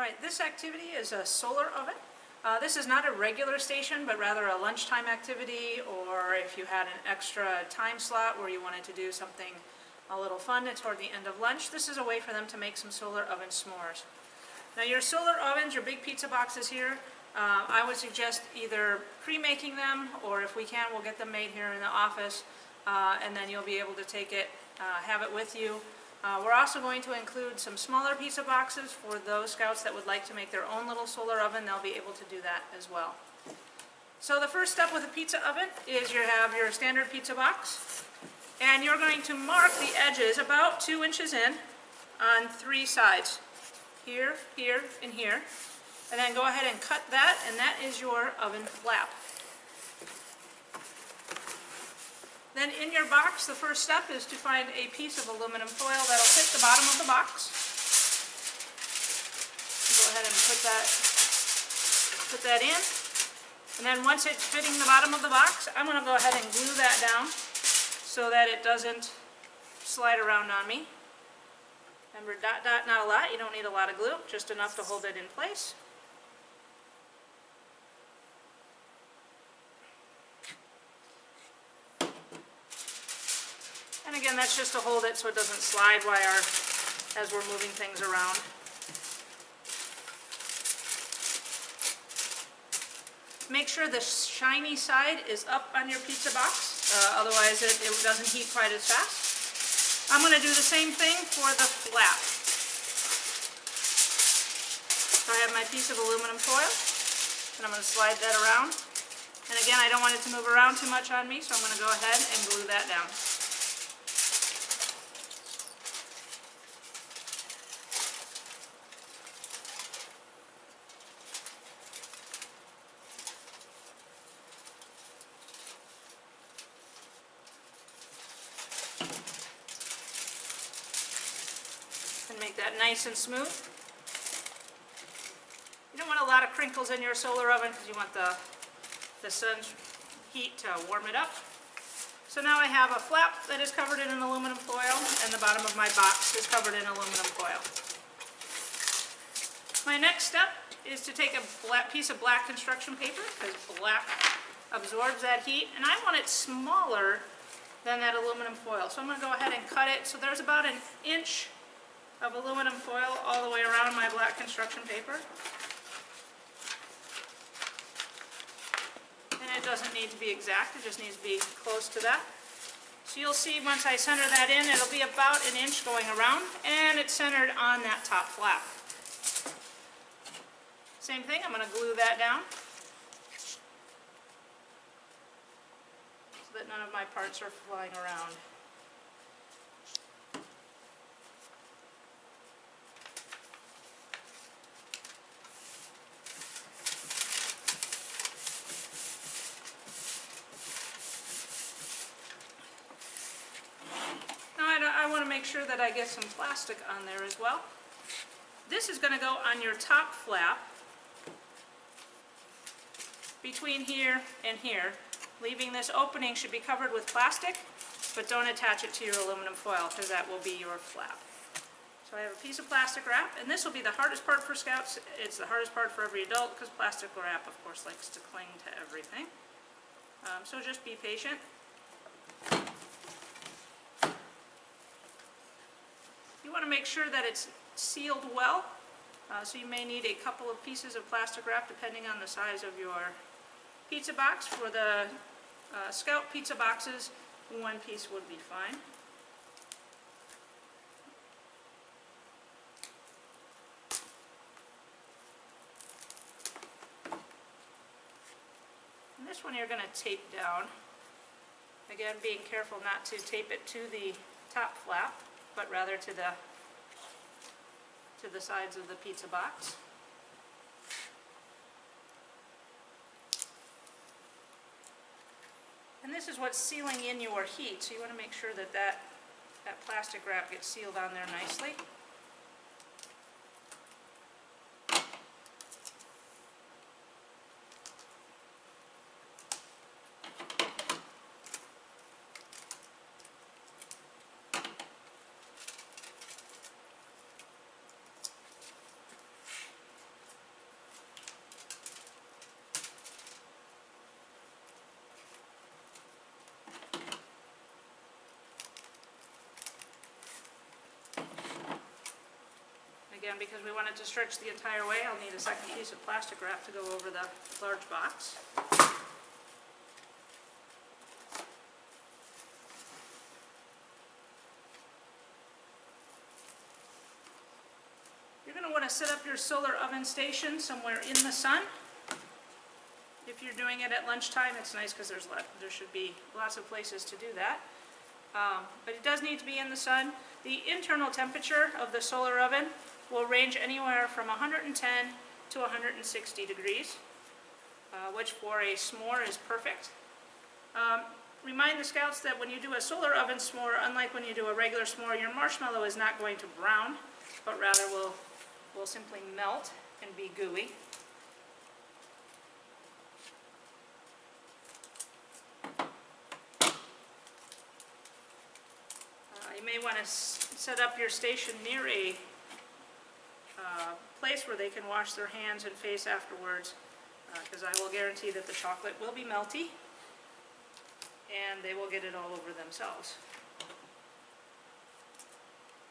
Alright, this activity is a solar oven. This is not a regular station, but rather a lunchtime activity, or if you had an extra time slot where you wanted to do something a little fun toward the end of lunch. This is a way for them to make some solar oven s'mores. Now your solar ovens, your big pizza boxes here, I would suggest either pre-making them, or if we can, we'll get them made here in the office, and then you'll be able to take it, have it with you. We're also going to include some smaller pizza boxes for those scouts that would like to make their own little solar oven. They'll be able to do that as well. So the first step with a pizza oven is you have your standard pizza box, and you're going to mark the edges about 2 inches in on 3 sides. Here, here, and here. And then go ahead and cut that, and that is your oven flap. Then in your box, the first step is to find a piece of aluminum foil that'll fit the bottom of the box. Go ahead and put that in. And then once it's fitting the bottom of the box, I'm going to go ahead and glue that down so that it doesn't slide around on me. Remember, dot, dot, not a lot. You don't need a lot of glue, just enough to hold it in place. And again, that's just to hold it so it doesn't slide as we're moving things around. Make sure the shiny side is up on your pizza box, otherwise it doesn't heat quite as fast. I'm going to do the same thing for the flap. So I have my piece of aluminum foil, and I'm going to slide that around. And again, I don't want it to move around too much on me, so I'm going to go ahead and glue that down. And make that nice and smooth. You don't want a lot of crinkles in your solar oven because you want the sun's heat to warm it up. So now I have a flap that is covered in an aluminum foil, and the bottom of my box is covered in aluminum foil. My next step is to take a piece of black construction paper, because black absorbs that heat, and I want it smaller than that aluminum foil. So I'm going to go ahead and cut it so there's about 1 inch of aluminum foil all the way around my black construction paper. And it doesn't need to be exact, it just needs to be close to that. So you'll see once I center that in, it'll be about 1 inch going around, and it's centered on that top flap. Same thing, I'm going to glue that down so that none of my parts are flying around. I want to make sure that I get some plastic on there as well. This is going to go on your top flap between here and here. Leaving this opening should be covered with plastic, but don't attach it to your aluminum foil because that will be your flap. So I have a piece of plastic wrap, and this will be the hardest part for scouts. It's the hardest part for every adult because plastic wrap, of course, likes to cling to everything. So just be patient. You want to make sure that it's sealed well, so you may need a couple of pieces of plastic wrap depending on the size of your pizza box. For the Scout pizza boxes, 1 piece would be fine. And this one you're going to tape down. Again, being careful not to tape it to the top flap, but rather to the sides of the pizza box. And this is what's sealing in your heat, so you want to make sure that that plastic wrap gets sealed on there nicely. Again, because we want it to stretch the entire way, I'll need a second piece of plastic wrap to go over the large box. You're going to want to set up your solar oven station somewhere in the sun. If you're doing it at lunchtime, it's nice because there should be lots of places to do that. But it does need to be in the sun. The internal temperature of the solar oven will range anywhere from 110 to 160 degrees, which for a s'more is perfect. Remind the scouts that when you do a solar oven s'more, unlike when you do a regular s'more, your marshmallow is not going to brown, but rather will simply melt and be gooey. You may want to set up your station near a place where they can wash their hands and face afterwards, because I will guarantee that the chocolate will be melty and they will get it all over themselves.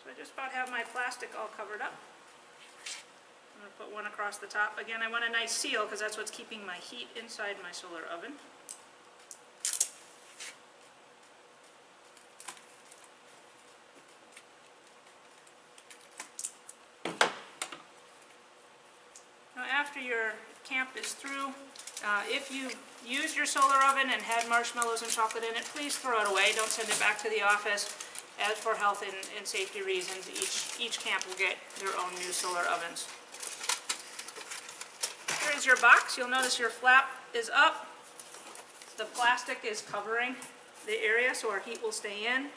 So I just about have my plastic all covered up. I'm going to put one across the top. Again, I want a nice seal because that's what's keeping my heat inside my solar oven. After your camp is through, if you used your solar oven and had marshmallows and chocolate in it, please throw it away. Don't send it back to the office. As for health and safety reasons, each camp will get their own new solar ovens. Here is your box. You'll notice your flap is up. The plastic is covering the area so our heat will stay in.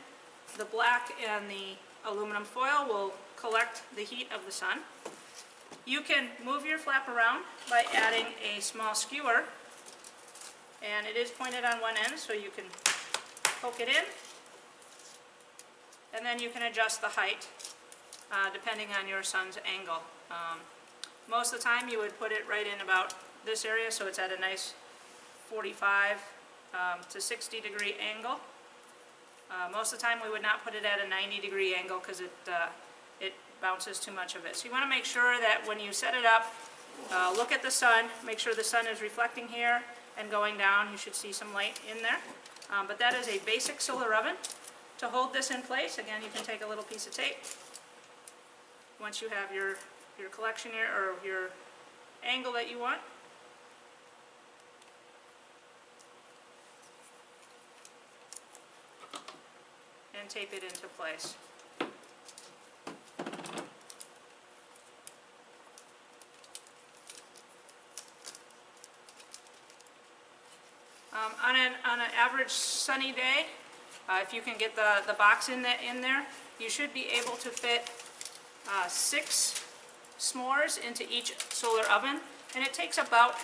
The black and the aluminum foil will collect the heat of the sun. You can move your flap around by adding a small skewer, and it is pointed on one end so you can poke it in, and then you can adjust the height depending on your sun's angle. Most of the time you would put it right in about this area so it's at a nice 45 to 60 degree angle. Most of the time we would not put it at a 90-degree angle because it bounces too much of it. So you want to make sure that when you set it up, look at the sun, make sure the sun is reflecting here and going down. You should see some light in there. But that is a basic solar oven. To hold this in place, again, you can take a little piece of tape. Once you have your collection here, or your angle that you want, and tape it into place. On an average sunny day, if you can get the box in there, you should be able to fit 6 s'mores into each solar oven, and it takes about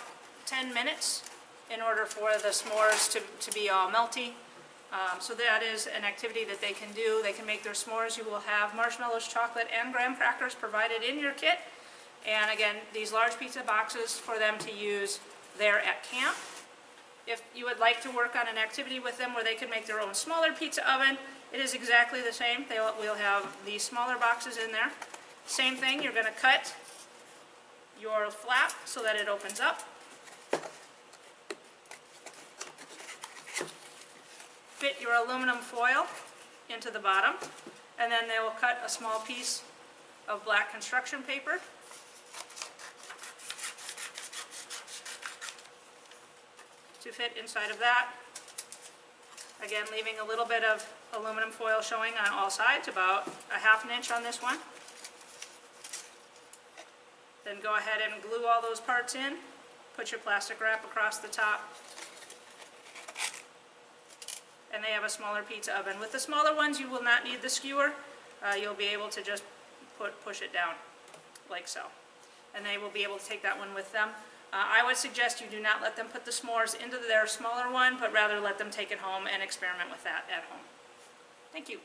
10 minutes in order for the s'mores to be all melty. So that is an activity that they can do. They can make their s'mores. You will have marshmallows, chocolate, and graham crackers provided in your kit. And again, these large pizza boxes for them to use there at camp. If you would like to work on an activity with them where they can make their own smaller pizza oven, it is exactly the same. We'll have these smaller boxes in there. Same thing, you're going to cut your flap so that it opens up. Fit your aluminum foil into the bottom, and then they will cut a small piece of black construction paper. To fit inside of that. Again, leaving a little bit of aluminum foil showing on all sides, about a ½ inch on this one. Then go ahead and glue all those parts in. Put your plastic wrap across the top. And they have a smaller pizza oven. With the smaller ones, you will not need the skewer. You'll be able to just push it down like so. And they will be able to take that one with them. I would suggest you do not let them put the s'mores into their smaller one, but rather let them take it home and experiment with that at home. Thank you.